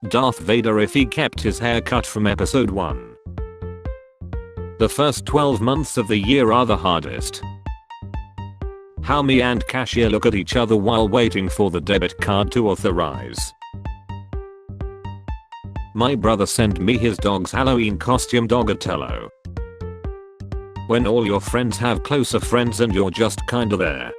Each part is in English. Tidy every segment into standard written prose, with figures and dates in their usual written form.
Darth Vader if he kept his hair cut from episode 1. The first 12 months of the year are the hardest. How me and cashier look at each other while waiting for the debit card to authorize. My brother sent me his dog's Halloween costume Dogatello. When all your friends have closer friends and you're just kinda there.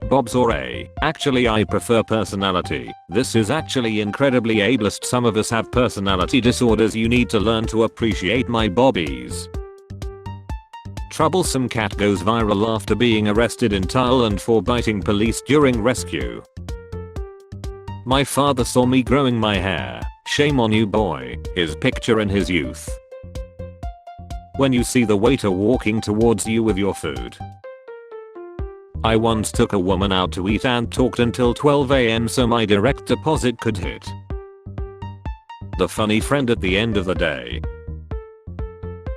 Bob's or A. Actually I prefer personality. This is actually incredibly ableist. Some of us have personality disorders. You need to learn to appreciate my bobbies. Troublesome cat goes viral after being arrested in Thailand for biting police during rescue. My father saw me growing my hair. Shame on you boy. His picture in his youth. When you see the waiter walking towards you with your food. I once took a woman out to eat and talked until 12 AM so my direct deposit could hit. The funny friend at the end of the day.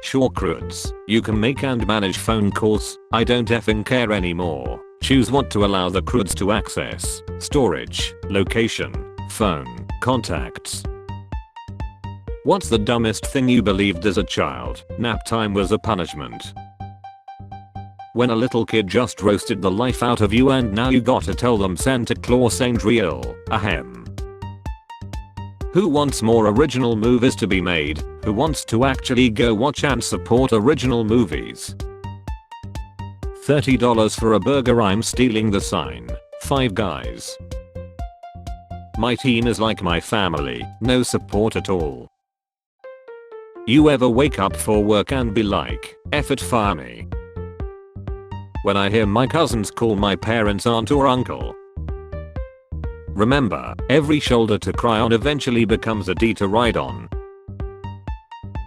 Sure crudes, you can make and manage phone calls, I don't effing care anymore. Choose what to allow the crudes to access. Storage, location, phone, contacts. What's the dumbest thing you believed as a child? Nap time was a punishment. When a little kid just roasted the life out of you and now you gotta tell them Santa Claus ain't real. Ahem. Who wants more original movies to be made? Who wants to actually go watch and support original movies? $30 for a burger. I'm stealing the sign. 5 Guys. My team is like my family. No support at all. You ever wake up for work and be like, F it, fire me? When I hear my cousins call my parents aunt or uncle. Remember, every shoulder to cry on eventually becomes a D to ride on.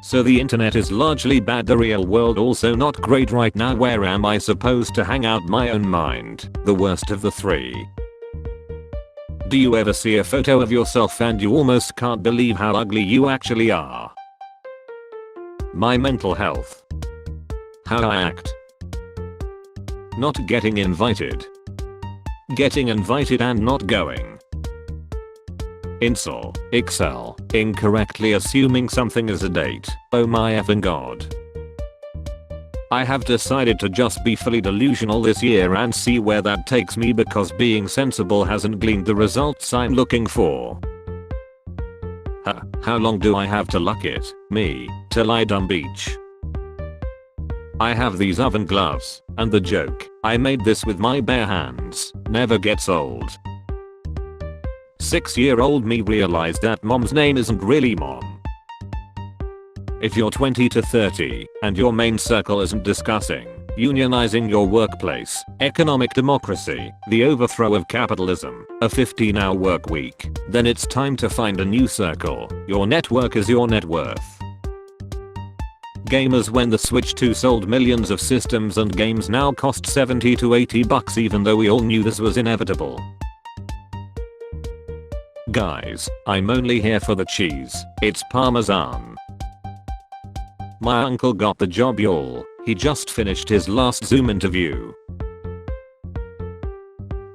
So the internet is largely bad. The real world also not great right now. Where am I supposed to hang out my own mind? The worst of the 3. Do you ever see a photo of yourself and you almost can't believe how ugly you actually are? My mental health. How I act. Not getting invited. Getting invited and not going. Incel. Excel. Incorrectly assuming something is a date. Oh my effing god. I have decided to just be fully delusional this year and see where that takes me because being sensible hasn't gleaned the results I'm looking for. How long do I have to luck it? Me. Till I dumb beach. I have these oven gloves, and the joke, I made this with my bare hands, never gets old. 6-year-old me realized that mom's name isn't really mom. If you're 20 to 30, and your main circle isn't discussing unionizing your workplace, economic democracy, the overthrow of capitalism, a 15-hour work week, then it's time to find a new circle. Your network is your net worth. Gamers. When the Switch 2 sold millions of systems and games now cost $70 to $80 even though we all knew this was inevitable. Guys, I'm only here for the cheese. It's Parmesan. My uncle got the job y'all. He just finished his last Zoom interview.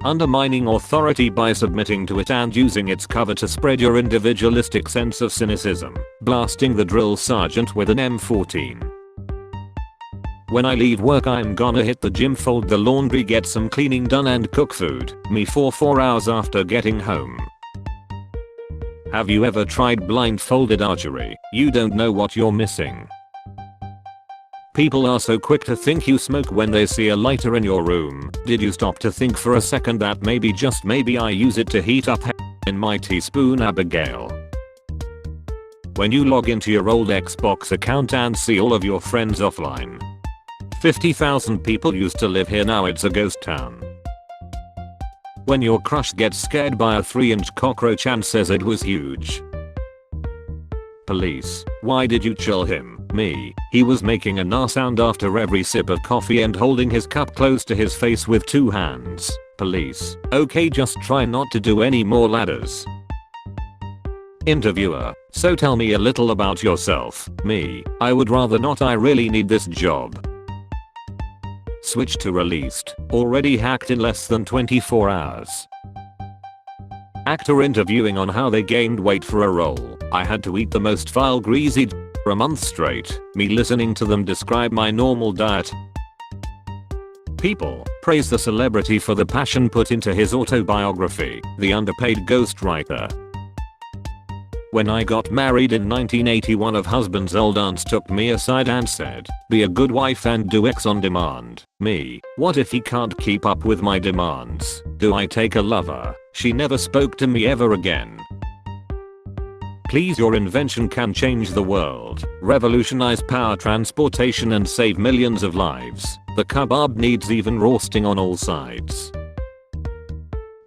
Undermining authority by submitting to it and using its cover to spread your individualistic sense of cynicism. Blasting the drill sergeant with an M14. When I leave work I'm gonna hit the gym, fold the laundry, get some cleaning done and cook food. Me for 4 hours after getting home. Have you ever tried blindfolded archery? You don't know what you're missing. People are so quick to think you smoke when they see a lighter in your room. Did you stop to think for a second that maybe, just maybe, I use it to heat up in my teaspoon, Abigail? When you log into your old Xbox account and see all of your friends offline. 50,000 people used to live here, now it's a ghost town. When your crush gets scared by a 3-inch cockroach and says it was huge. Police. Why did you chill him? Me. He was making a nah sound after every sip of coffee and holding his cup close to his face with 2 hands. Police. Okay, just try not to do any more ladders. Interviewer. So tell me a little about yourself. Me. I would rather not, I really need this job. Switch to released. Already hacked in less than 24 hours. Actor interviewing on how they gained weight for a role. I had to eat the most vile greasy for a month straight. Me listening to them describe my normal diet. People praise the celebrity for the passion put into his autobiography. The underpaid ghostwriter. When I got married in 1980, one of husband's old aunts took me aside and said, "Be a good wife and do X on demand." Me, what if he can't keep up with my demands? Do I take a lover? She never spoke to me ever again. Please, your invention can change the world, revolutionize power transportation and save millions of lives. The kebab needs even roasting on all sides.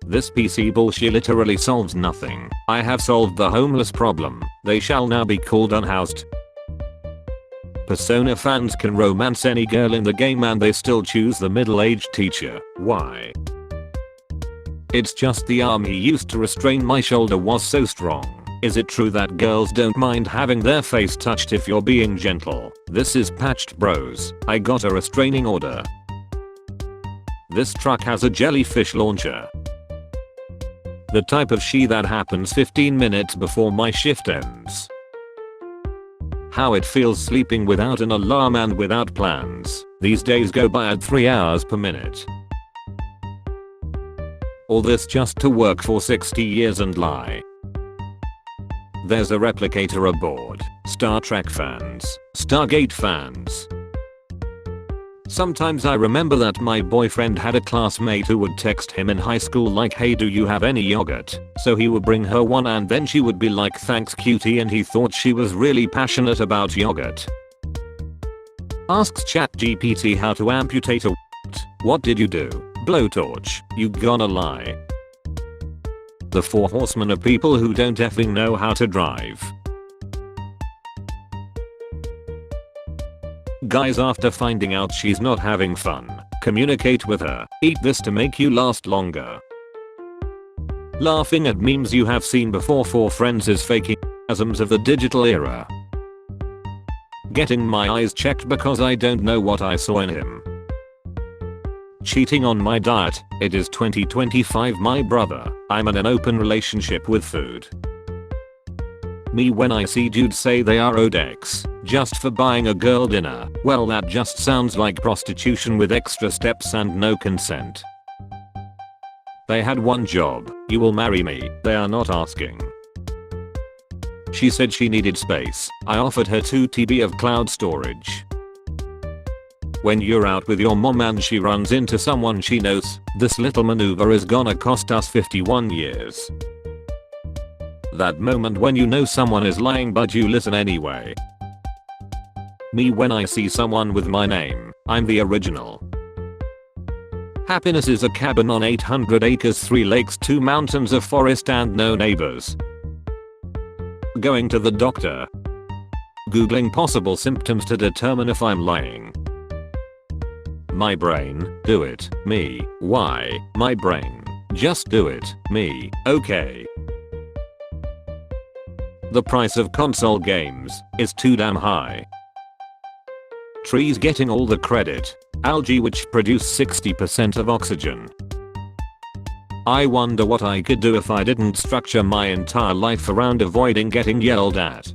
This PC bullshit literally solves nothing. I have solved the homeless problem. They shall now be called unhoused. Persona fans can romance any girl in the game and they still choose the middle-aged teacher. Why? It's just the arm he used to restrain my shoulder was so strong. Is it true that girls don't mind having their face touched if you're being gentle? This is Patched Bros. I got a restraining order. This truck has a jellyfish launcher. The type of shit that happens 15 minutes before my shift ends. How it feels sleeping without an alarm and without plans. These days go by at 3 hours per minute. All this just to work for 60 years and lie. There's a replicator aboard. Star Trek fans. Stargate fans. Sometimes I remember that my boyfriend had a classmate who would text him in high school like, "Hey, do you have any yogurt?" So he would bring her one and then she would be like, "Thanks cutie," and he thought she was really passionate about yogurt. Asks ChatGPT how to amputate a what did you do? Blowtorch. You gonna lie. The 4 horsemen of people who don't effing know how to drive. Guys, after finding out she's not having fun, communicate with her. Eat this to make you last longer. Laughing at memes you have seen before for friends is faking asms of the digital era. Getting my eyes checked because I don't know what I saw in him. Cheating on my diet. It is 2025, my brother. I'm in an open relationship with food. Me when I see dudes say they are owed X just for buying a girl dinner. Well, that just sounds like prostitution with extra steps and no consent. They had one job. You will marry me. They are not asking. She said she needed space. I offered her 2 TB of cloud storage. When you're out with your mom and she runs into someone she knows, this little maneuver is gonna cost us 51 years. That moment when you know someone is lying but you listen anyway. Me when I see someone with my name, I'm the original. Happiness is a cabin on 800 acres, 3 lakes, 2 mountains, a forest and no neighbors. Going to the doctor. Googling possible symptoms to determine if I'm lying. My brain, do it. Me, why? My brain, just do it. Me, okay. The price of console games is too damn high. Trees getting all the credit. Algae which produce 60% of oxygen. I wonder what I could do if I didn't structure my entire life around avoiding getting yelled at.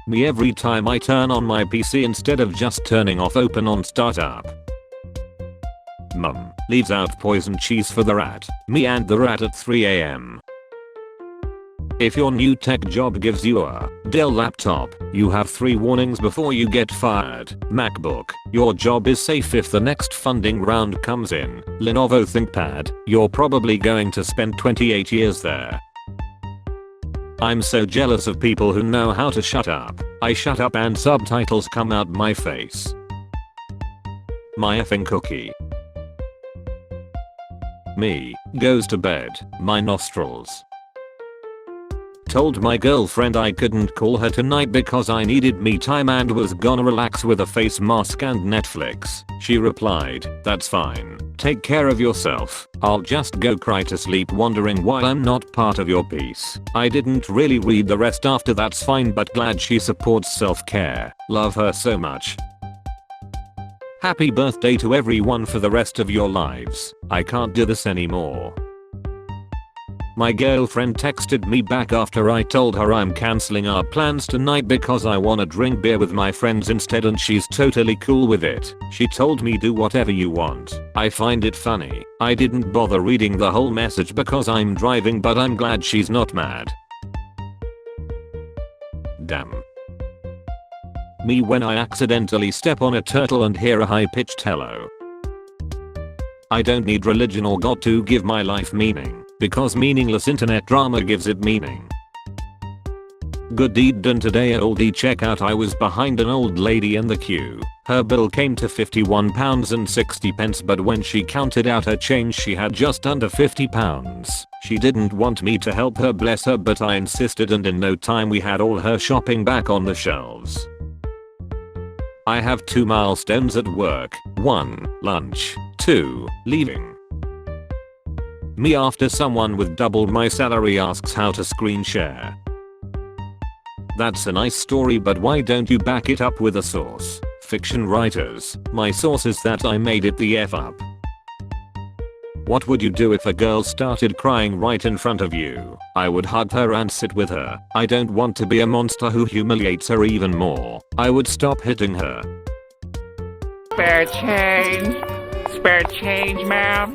Me every time I turn on my PC instead of just turning off open on startup. Mum leaves out poison cheese for the rat. Me and the rat at 3 AM. If your new tech job gives you a Dell laptop, you have 3 warnings before you get fired. MacBook, your job is safe if the next funding round comes in. Lenovo ThinkPad, you're probably going to spend 28 years there. I'm so jealous of people who know how to shut up. I shut up and subtitles come out my face. My effing cookie. Me goes to bed, my nostrils. Told my girlfriend I couldn't call her tonight because I needed me time and was gonna relax with a face mask and Netflix. She replied, "That's fine. Take care of yourself. I'll just go cry to sleep wondering why I'm not part of your piece." I didn't really read the rest after. That's fine, but glad she supports self-care. Love her so much. Happy birthday to everyone for the rest of your lives. I can't do this anymore. My girlfriend texted me back after I told her I'm cancelling our plans tonight because I wanna drink beer with my friends instead, and she's totally cool with it. She told me do whatever you want. I find it funny. I didn't bother reading the whole message because I'm driving, but I'm glad she's not mad. Damn. Me when I accidentally step on a turtle and hear a high-pitched hello. I don't need religion or God to give my life meaning, because meaningless internet drama gives it meaning. Good deed done today at Aldi checkout. I was behind an old lady in the queue. Her bill came to £51.60, but when she counted out her change she had just under £50. She didn't want me to help her, bless her, but I insisted, and in no time we had all her shopping back on the shelves. I have 2 milestones at work. 1. Lunch. 2. Leaving. Me after someone with double my salary asks how to screen share. That's a nice story, but why don't you back it up with a source? Fiction writers. My source is that I made it the F up. What would you do if a girl started crying right in front of you? I would hug her and sit with her. I don't want to be a monster who humiliates her even more. I would stop hitting her. Spare change. Spare change, ma'am.